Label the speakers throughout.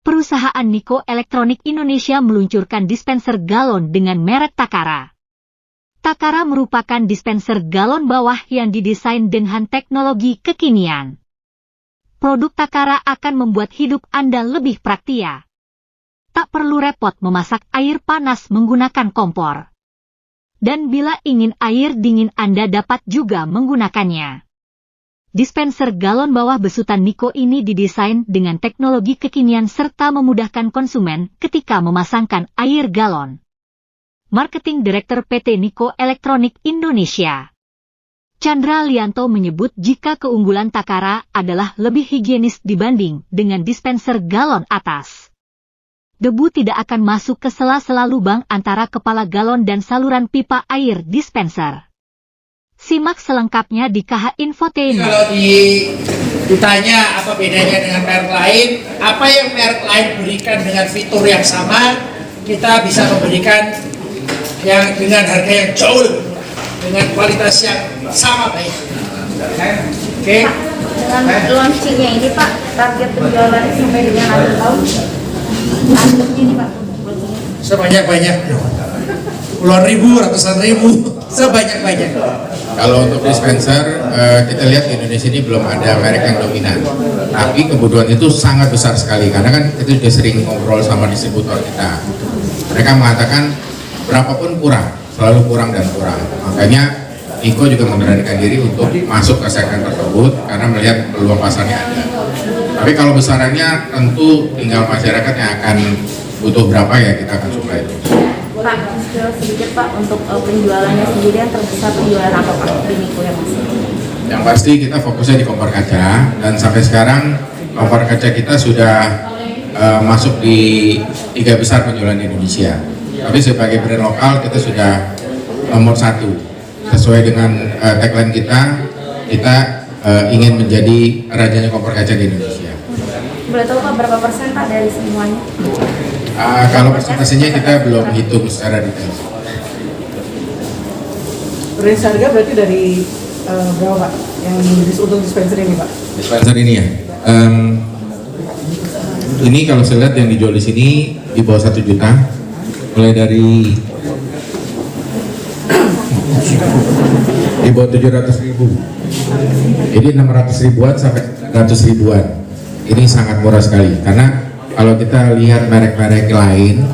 Speaker 1: perusahaan Niko Elektronik Indonesia meluncurkan dispenser galon dengan merek Takara. Takara merupakan dispenser galon bawah yang didesain dengan teknologi kekinian. Produk Takara akan membuat hidup Anda lebih praktis. Tak perlu repot memasak air panas menggunakan kompor. Dan bila ingin air dingin Anda dapat juga menggunakannya. Dispenser galon bawah besutan Niko ini didesain dengan teknologi kekinian serta memudahkan konsumen ketika memasangkan air galon. Marketing Direktur PT Niko Elektronik Indonesia, Chandra Lianto menyebut jika keunggulan Takara adalah lebih higienis dibanding dengan dispenser galon atas. Debu tidak akan masuk ke sela-sela lubang antara kepala galon dan saluran pipa air dispenser. Simak selengkapnya di KH Infotainment.
Speaker 2: Kalau ditanya apa bedanya dengan merek lain, apa yang merek lain berikan dengan fitur yang sama, kita bisa memberikan yang dengan harga yang jauh lebih murah, dengan kualitas yang sama baik. Oke.
Speaker 3: Dengan launchingnya ini Pak, target penjualan sampai dengan akhir tahun, targetnya ini Pak,
Speaker 2: sebanyak-banyak, puluhan ribu, ratusan ribu, sebanyak-banyak.
Speaker 4: Kalau untuk dispenser, kita lihat di Indonesia ini belum ada merek yang dominan. Tapi kebutuhan itu sangat besar sekali, karena kan kita juga sering ngobrol sama distributor kita. Mereka mengatakan berapapun kurang, selalu kurang dan kurang. Makanya Niko juga memberanikan diri untuk masuk ke segmen tersebut karena melihat peluang pasarnya ada. Tapi kalau besarannya tentu tinggal masyarakat yang akan butuh berapa ya kita akan supply itu.
Speaker 3: Pak, sedikit Pak untuk penjualannya sendiri yang terbesar penjualan apa Pak di Niko yang masih?
Speaker 4: Yang pasti kita fokusnya di kompor kaca dan sampai sekarang kompor kaca kita sudah masuk di 3 besar penjualan di Indonesia. Tapi sebagai brand lokal kita sudah nomor 1 sesuai dengan tagline kita ingin menjadi rajanya kompor kaca di Indonesia.
Speaker 3: Boleh tahu Pak berapa persen Pak dari semuanya?
Speaker 4: Kalau persentasenya kita belum hitung secara detail.
Speaker 5: Range harga berarti dari berapa Pak yang untuk dispenser ini Pak?
Speaker 4: Dispenser ini ya. Ini kalau saya lihat yang dijual di sini di bawah 1 juta. Mulai dari di bawah 700.000, jadi 600 ribuan sampai 100 ribuan. Ini sangat murah sekali karena kalau kita lihat merek-merek lain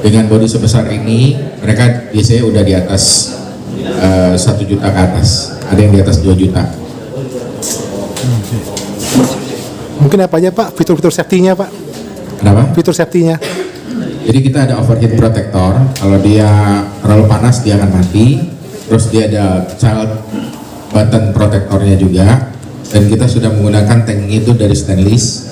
Speaker 4: dengan bodi sebesar ini, mereka biasanya udah di atas 1 juta ke atas, ada yang di atas 2 juta.
Speaker 6: Mungkin apa aja Pak fitur-fitur safety-nya Pak?
Speaker 4: Kenapa?
Speaker 6: Fitur safety-nya.
Speaker 4: Jadi kita ada overheat protector, kalau dia terlalu panas dia akan mati. Terus dia ada child button protectornya juga, dan kita sudah menggunakan tank itu dari stainless,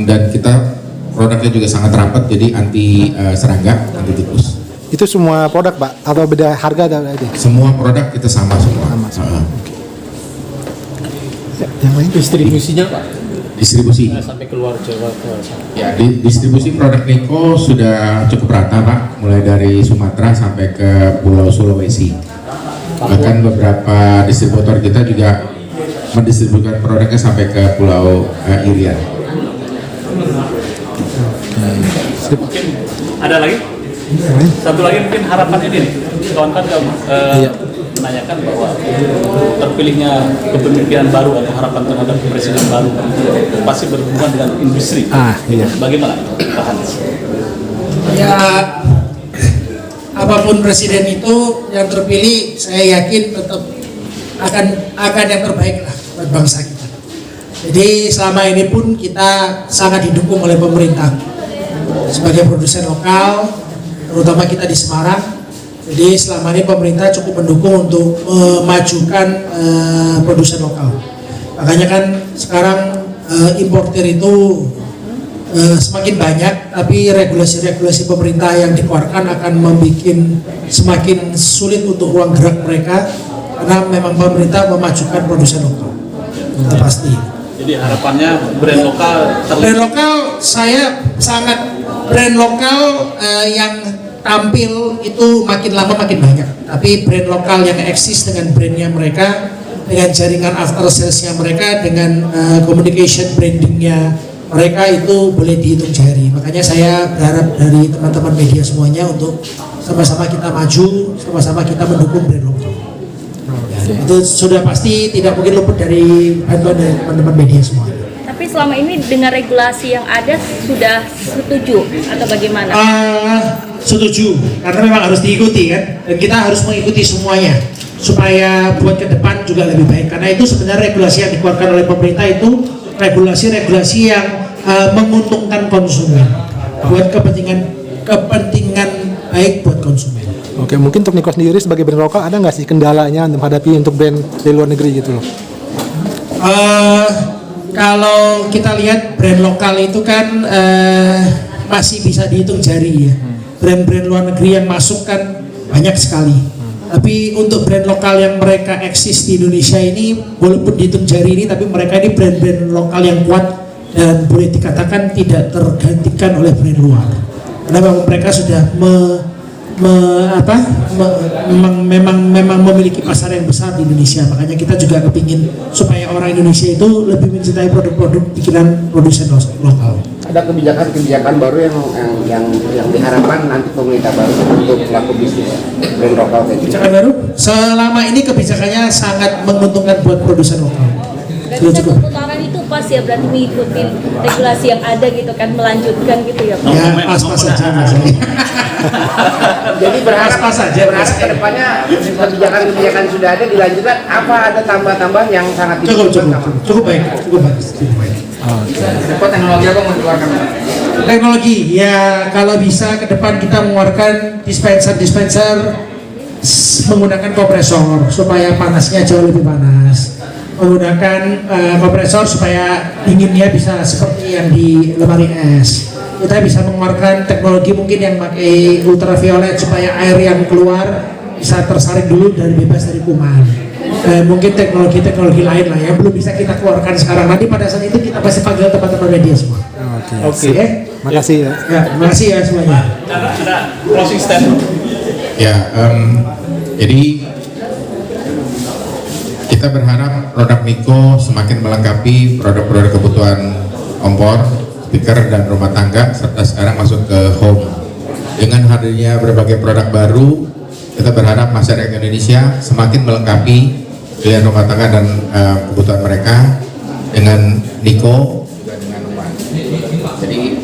Speaker 4: dan kita produknya juga sangat rapat, jadi anti serangga, anti tikus.
Speaker 6: Itu semua produk Pak? Atau beda harga ada aja?
Speaker 4: Semua produk kita sama semua.
Speaker 6: Yang lain?
Speaker 7: Distribusinya Pak?
Speaker 4: Distribusi.
Speaker 7: Sampai keluar Jawa ke sana.
Speaker 4: Ya, distribusi produk Niko sudah cukup rata Pak, mulai dari Sumatera sampai ke Pulau Sulawesi. Bahkan beberapa distributor kita juga mendistribusikan produknya sampai ke Pulau Irian.
Speaker 7: Mungkin ada lagi? Satu lagi mungkin harapan ini nih, kawan-kawan menanyakan bahwa terpilihnya kepemimpinan baru atau harapan terhadap presiden baru pasti berhubungan dengan industri.
Speaker 6: Iya.
Speaker 7: Bagaimana Pak Hans?
Speaker 2: Ya, apapun presiden itu yang terpilih, saya yakin tetap akan yang terbaik lah buat bangsa kita. Jadi selama ini pun kita sangat didukung oleh pemerintah sebagai produsen lokal, terutama kita di Semarang. Jadi selama ini pemerintah cukup mendukung untuk memajukan produsen lokal. Makanya kan sekarang importer itu semakin banyak, tapi regulasi-regulasi pemerintah yang dikeluarkan akan membuat semakin sulit untuk ruang gerak mereka, karena memang pemerintah memajukan produsen lokal. Itu pasti.
Speaker 7: Jadi harapannya brand lokal
Speaker 2: Brand lokal, saya sangat brand lokal yang tampil itu makin lama makin banyak, tapi brand lokal yang eksis dengan brandnya mereka, dengan jaringan after salesnya mereka, dengan communication brandingnya mereka itu boleh dihitung jari. Makanya saya berharap dari teman-teman media semuanya untuk sama-sama kita maju, sama-sama kita mendukung brand lokal. Itu sudah pasti tidak mungkin luput dari bantuan dari teman-teman media semua.
Speaker 3: Tapi selama ini dengan regulasi yang ada sudah setuju atau bagaimana?
Speaker 2: Setuju, karena memang harus diikuti kan, dan kita harus mengikuti semuanya supaya buat ke depan juga lebih baik. Karena itu sebenarnya regulasi yang dikeluarkan oleh pemerintah itu regulasi-regulasi yang menguntungkan konsumen buat kepentingan baik buat konsumen.
Speaker 6: Oke, mungkin untuk Niko sendiri sebagai brand lokal ada nggak sih kendalanya menghadapi untuk brand dari luar negeri gitu loh?
Speaker 2: Kalau kita lihat brand lokal itu kan masih bisa dihitung jari ya. Brand-brand luar negeri yang masuk kan banyak sekali. Tapi untuk brand lokal yang mereka eksis di Indonesia ini, walaupun dihitung jari ini, tapi mereka ini brand-brand lokal yang kuat dan boleh dikatakan tidak tergantikan oleh brand luar. Karena memang mereka sudah memang memiliki pasar yang besar di Indonesia. Makanya kita juga kepingin supaya orang Indonesia itu lebih mencintai produk-produk bikinan produsen lokal.
Speaker 8: Ada kebijakan baru yang diharapkan nanti pemerintah baru untuk pelaku bisnis brand lokal kayak gitu.
Speaker 2: Kebijakan baru? Selama ini kebijakannya sangat menguntungkan buat produsen lokal.
Speaker 3: Berarti satu putaran itu pas ya, berarti mengikuti regulasi yang ada gitu kan, melanjutkan gitu ya Pak?
Speaker 2: Ya pas-pas saja Mas.
Speaker 8: Jadi berharap
Speaker 2: saja.
Speaker 8: ke depannya kebijakan sudah ada dilanjutkan, apa ada tambah-tambahan yang sangat
Speaker 2: Cukup baik.
Speaker 8: Teknologi apa mau dikeluarkan?
Speaker 2: Teknologi ya, kalau bisa ke depan kita mengeluarkan dispenser menggunakan kompresor supaya panasnya jauh lebih panas, menggunakan kompresor supaya dinginnya bisa seperti yang di lemari es. Kita bisa mengeluarkan teknologi mungkin yang pakai ultraviolet supaya air yang keluar bisa tersaring dulu dan bebas dari kuman. Mungkin teknologi lain lah yang belum bisa kita keluarkan sekarang. Nanti pada saat itu kita pasti panggil teman-teman media semua.
Speaker 6: Oke. Makasih ya.
Speaker 2: Terima kasih ya semuanya.
Speaker 7: Ada closing statement.
Speaker 4: Ya, jadi kita berharap produk Niko semakin melengkapi produk-produk kebutuhan kompor, speaker, dan rumah tangga, serta sekarang masuk ke home. Dengan hadirnya berbagai produk baru, kita berharap masyarakat Indonesia semakin melengkapi pilihan rumah tangga dan kebutuhan mereka dengan Niko juga dengan rumah. Jadi